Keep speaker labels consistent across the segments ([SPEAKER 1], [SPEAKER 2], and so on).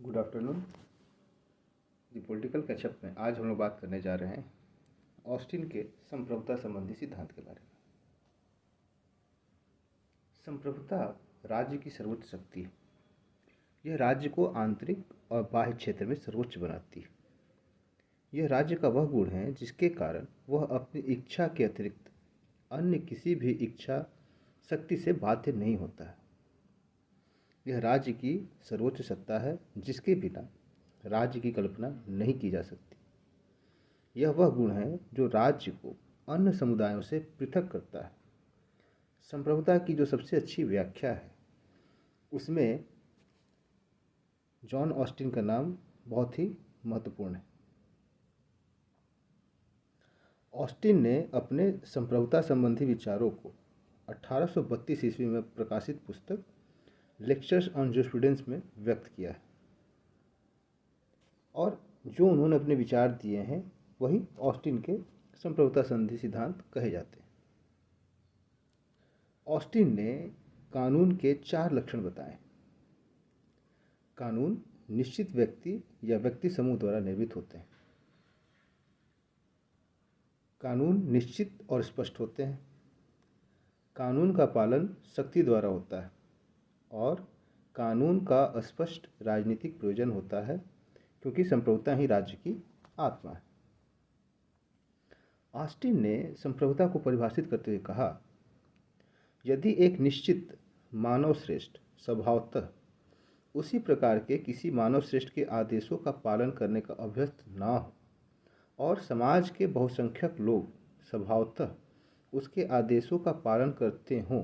[SPEAKER 1] Good afternoon. The political catch up में आज हम लोग बात करने जा रहे हैं ऑस्टिन के संप्रभुता संबंधी सिद्धांत के बारे में। संप्रभुता राज्य की सर्वोच्च शक्ति है। यह राज्य को आंतरिक और बाह्य क्षेत्र में सर्वोच्च बनाती है। यह राज्य का वह गुण है जिसके कारण वह अपनी इच्छा के अतिरिक्त अन्य किसी भी इच्छा शक्ति से बाध्य नहीं होता है। यह राज्य की सर्वोच्च सत्ता है जिसके बिना राज्य की कल्पना नहीं की जा सकती। यह वह गुण है जो राज्य को अन्य समुदायों से पृथक करता है। संप्रभुता की जो सबसे अच्छी व्याख्या है उसमें जॉन ऑस्टिन का नाम बहुत ही महत्वपूर्ण है। ऑस्टिन ने अपने संप्रभुता संबंधी विचारों को 1832 ईस्वी में प्रकाशित पुस्तक लेक्चर्स ऑन जूरिस्प्रूडेंस में व्यक्त किया है और जो उन्होंने अपने विचार दिए हैं वही ऑस्टिन के संप्रभुता संधि सिद्धांत कहे जाते हैं। ऑस्टिन ने कानून के 4 लक्षण बताए। कानून निश्चित व्यक्ति या व्यक्ति समूह द्वारा निर्मित होते हैं। कानून निश्चित और स्पष्ट होते हैं। कानून का पालन शक्ति द्वारा होता है और कानून का अस्पष्ट राजनीतिक प्रयोजन होता है क्योंकि संप्रभुता ही राज्य की आत्मा है। ऑस्टिन ने संप्रभुता को परिभाषित करते हुए कहा, यदि एक निश्चित मानव श्रेष्ठ स्वभावतः उसी प्रकार के किसी मानव श्रेष्ठ के आदेशों का पालन करने का अभ्यस्त ना हो और समाज के बहुसंख्यक लोग स्वभावतः उसके आदेशों का पालन करते हों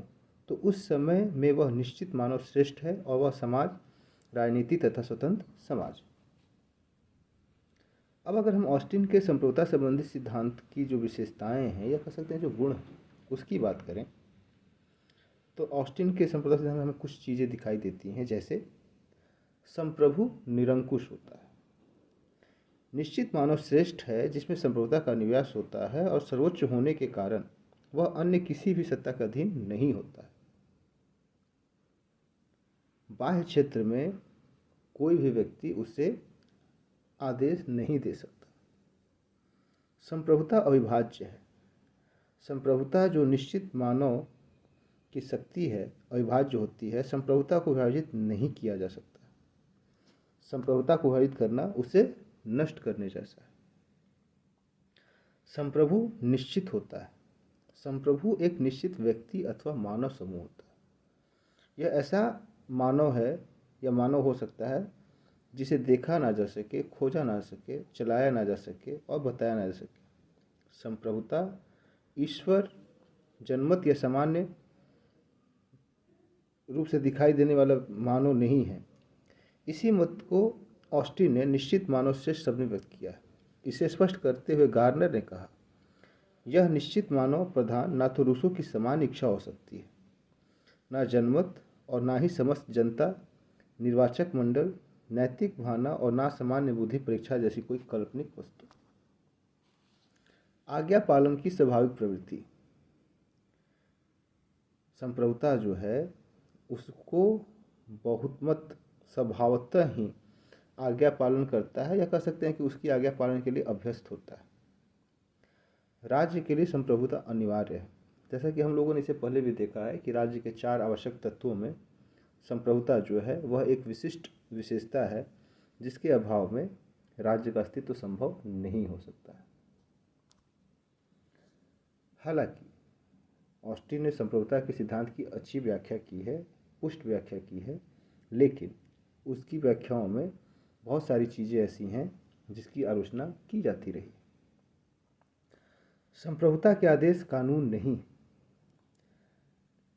[SPEAKER 1] तो उस समय में वह निश्चित मानव श्रेष्ठ है और वह समाज राजनीति तथा स्वतंत्र समाज। अब अगर हम ऑस्टिन के संप्रभुता संबंधी सिद्धांत की जो विशेषताएं हैं या कह सकते हैं जो गुण हैं उसकी बात करें तो ऑस्टिन के संप्रभुता सिद्धांत में हमें कुछ चीज़ें दिखाई देती हैं। जैसे संप्रभु निरंकुश होता है। निश्चित मानव श्रेष्ठ है जिसमें संप्रभुता का निवास होता है और सर्वोच्च होने के कारण वह अन्य किसी भी सत्ता का अधीन नहीं होता है। बाह्य क्षेत्र में कोई भी व्यक्ति उसे आदेश नहीं दे सकता। संप्रभुता अविभाज्य है। संप्रभुता जो निश्चित मानव की शक्ति है अविभाज्य होती है। संप्रभुता को विभाजित नहीं किया जा सकता। संप्रभुता को विभाजित करना उसे नष्ट करने जैसा है। संप्रभु निश्चित होता है। संप्रभु एक निश्चित व्यक्ति अथवा मानव समूह होता है। यह ऐसा मानव है या मानव हो सकता है जिसे देखा ना जा सके, खोजा ना सके, चलाया ना जा सके और बताया ना जा सके। संप्रभुता ईश्वर जन्मत या सामान्य रूप से दिखाई देने वाला मानव नहीं है। इसी मत को ऑस्टिन ने निश्चित मानव श्रेष्ठ शब्द में व्यक्त किया है। इसे स्पष्ट करते हुए गार्नर ने कहा, यह निश्चित मानव प्रधान ना तो रूसों की समान इच्छा हो सकती है, ना जनमत और ना ही समस्त जनता, निर्वाचक मंडल, नैतिक भावना और ना सामान्य बुद्धि परीक्षा जैसी कोई काल्पनिक वस्तु। आज्ञा पालन की स्वाभाविक प्रवृत्ति। संप्रभुता जो है उसको बहुमत स्वभावतः ही आज्ञा पालन करता है या कह सकते हैं कि उसकी आज्ञा पालन के लिए अभ्यस्त होता है। राज्य के लिए संप्रभुता अनिवार्य है। जैसा कि हम लोगों ने इसे पहले भी देखा है कि राज्य के 4 आवश्यक तत्वों में संप्रभुता जो है वह एक विशिष्ट विशेषता है जिसके अभाव में राज्य का अस्तित्व संभव नहीं हो सकता है। हालांकि ऑस्टिन ने संप्रभुता के सिद्धांत की अच्छी व्याख्या की है, पुष्ट व्याख्या की है, लेकिन उसकी व्याख्याओं में बहुत सारी चीज़ें ऐसी हैं जिसकी आलोचना की जाती रही। संप्रभुता के आदेश कानून नहीं।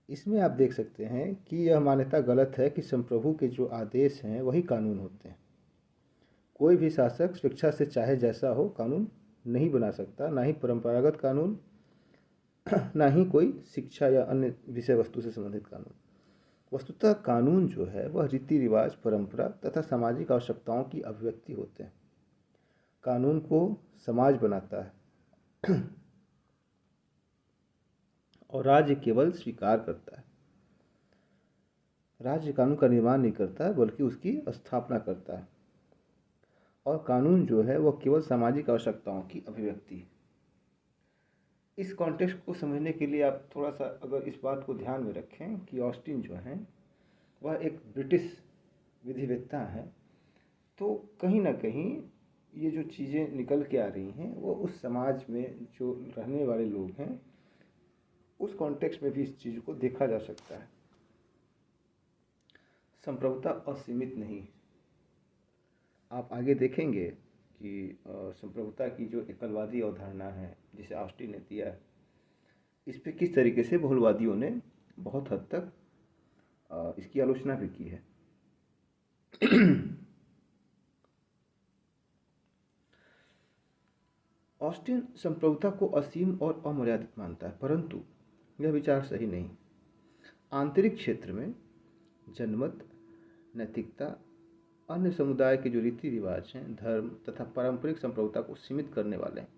[SPEAKER 1] इसमें आप देख सकते हैं कि यह मान्यता गलत है कि संप्रभु के जो आदेश हैं वही कानून होते हैं। कोई भी शासक स्वेच्छा से चाहे जैसा हो कानून नहीं बना सकता, ना ही परंपरागत कानून, ना ही कोई शिक्षा या अन्य विषय वस्तु से संबंधित कानून। वस्तुतः कानून जो है वह रीति रिवाज, परंपरा तथा सामाजिक आवश्यकताओं की अभिव्यक्ति होते हैं। कानून को समाज बनाता है और राज्य केवल स्वीकार करता है। राज्य कानून का निर्माण नहीं करता बल्कि उसकी स्थापना करता है। और कानून जो है वह केवल सामाजिक आवश्यकताओं की अभिव्यक्ति है। इस कॉन्टेक्स्ट को समझने के लिए आप थोड़ा सा अगर इस बात को ध्यान में रखें कि ऑस्टिन जो हैं वह एक ब्रिटिश विधिवेत्ता हैं, तो कहीं ना कहीं ये जो चीज़ें निकल के आ रही हैं वो उस समाज में जो रहने वाले लोग हैं उस कॉन्टेक्स्ट में भी इस चीज़ को देखा जा सकता है। संप्रभुता असीमित नहीं। आप आगे देखेंगे कि संप्रभुता की जो एकलवादी अवधारणा है जिसे ऑस्टिन ने दिया है, इस पे किस तरीके से बहुलवादियों ने बहुत हद तक इसकी आलोचना भी की है। ऑस्टिन संप्रभुता को असीम और अमर्यादित मानता है, परंतु यह विचार सही नहीं। आंतरिक क्षेत्र में जनमत, नैतिकता, अन्य समुदाय के जो रीति रिवाज हैं, धर्म तथा पारंपरिक संप्रभुता को सीमित करने वाले हैं।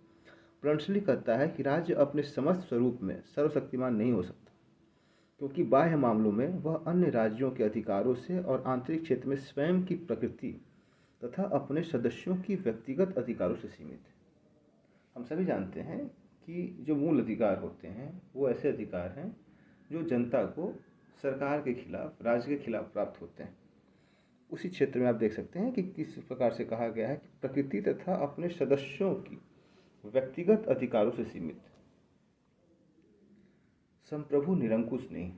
[SPEAKER 1] ब्रंटसली कहता है कि राज्य अपने समस्त स्वरूप में सर्वशक्तिमान नहीं हो सकता, क्योंकि बाह्य मामलों में वह अन्य राज्यों के अधिकारों से और आंतरिक क्षेत्र में स्वयं की प्रकृति तथा अपने सदस्यों की व्यक्तिगत अधिकारों से सीमित है। हम सभी जानते हैं कि जो मूल अधिकार होते हैं वो ऐसे अधिकार हैं जो जनता को सरकार के खिलाफ, राज्य के खिलाफ प्राप्त होते हैं। उसी क्षेत्र में आप देख सकते हैं कि किस प्रकार से कहा गया है कि प्रकृति तथा अपने सदस्यों की व्यक्तिगत अधिकारों से सीमित। संप्रभु निरंकुश नहीं।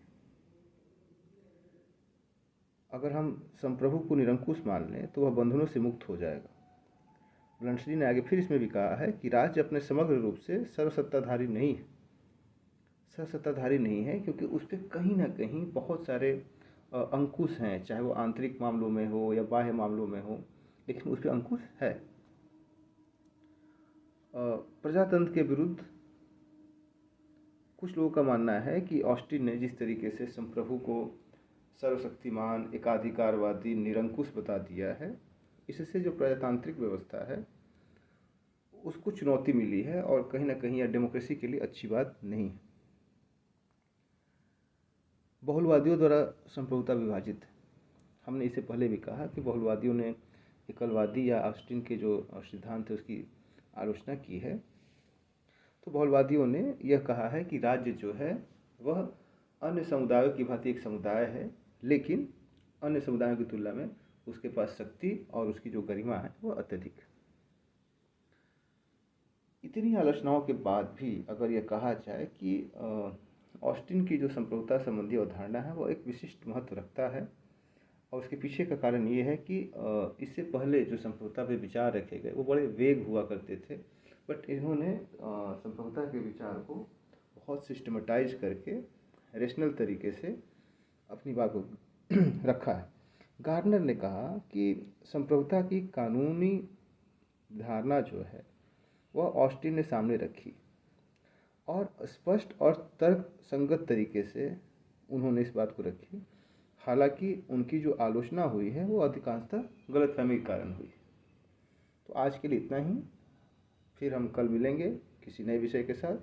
[SPEAKER 1] अगर हम संप्रभु को निरंकुश मान लें तो वह बंधनों से मुक्त हो जाएगा। ब्रंटसली ने आगे फिर इसमें भी कहा है कि राज्य अपने समग्र रूप से सर्वसत्ताधारी नहीं है। सर्वसत्ताधारी नहीं है क्योंकि उस पर कहीं ना कहीं बहुत सारे अंकुश हैं, चाहे वो आंतरिक मामलों में हो या बाह्य मामलों में हो, लेकिन उस पर अंकुश है। प्रजातंत्र के विरुद्ध कुछ लोगों का मानना है कि ऑस्टिन ने जिस तरीके से संप्रभु को सर्वशक्तिमान, एकाधिकारवादी, निरंकुश बता दिया है, इससे जो प्रजातांत्रिक व्यवस्था है उसको चुनौती मिली है और कहीं ना कहीं यह डेमोक्रेसी के लिए अच्छी बात नहीं है। बहुलवादियों द्वारा संप्रभुता विभाजित है। हमने इससे पहले भी कहा कि बहुलवादियों ने एकलवादी या ऑस्टिन के जो सिद्धांत है उसकी आलोचना की है। तो बहुलवादियों ने यह कहा है कि राज्य जो है वह अन्य समुदायों की भांति एक समुदाय है, लेकिन अन्य समुदायों की तुलना में उसके पास शक्ति और उसकी जो गरिमा है वह अत्यधिक है। इतनी आलोचनाओं के बाद भी अगर यह कहा जाए कि ऑस्टिन की जो संप्रभुता संबंधी अवधारणा है वो एक विशिष्ट महत्व रखता है, और उसके पीछे का कारण ये है कि इससे पहले जो संप्रभुता पे विचार रखे गए वो बड़े वेग हुआ करते थे, बट इन्होंने संप्रभुता के विचार को बहुत सिस्टमेटाइज करके रेशनल तरीके से अपनी बात को रखा है। गार्डनर ने कहा कि संप्रभुता की कानूनी धारणा जो है वह ऑस्टिन ने सामने रखी और स्पष्ट और तर्क संगत तरीके से उन्होंने इस बात को रखी। हालांकि उनकी जो आलोचना हुई है वो अधिकांशतः गलतफहमी के कारण हुई। तो आज के लिए इतना ही, फिर हम कल मिलेंगे किसी नए विषय के साथ।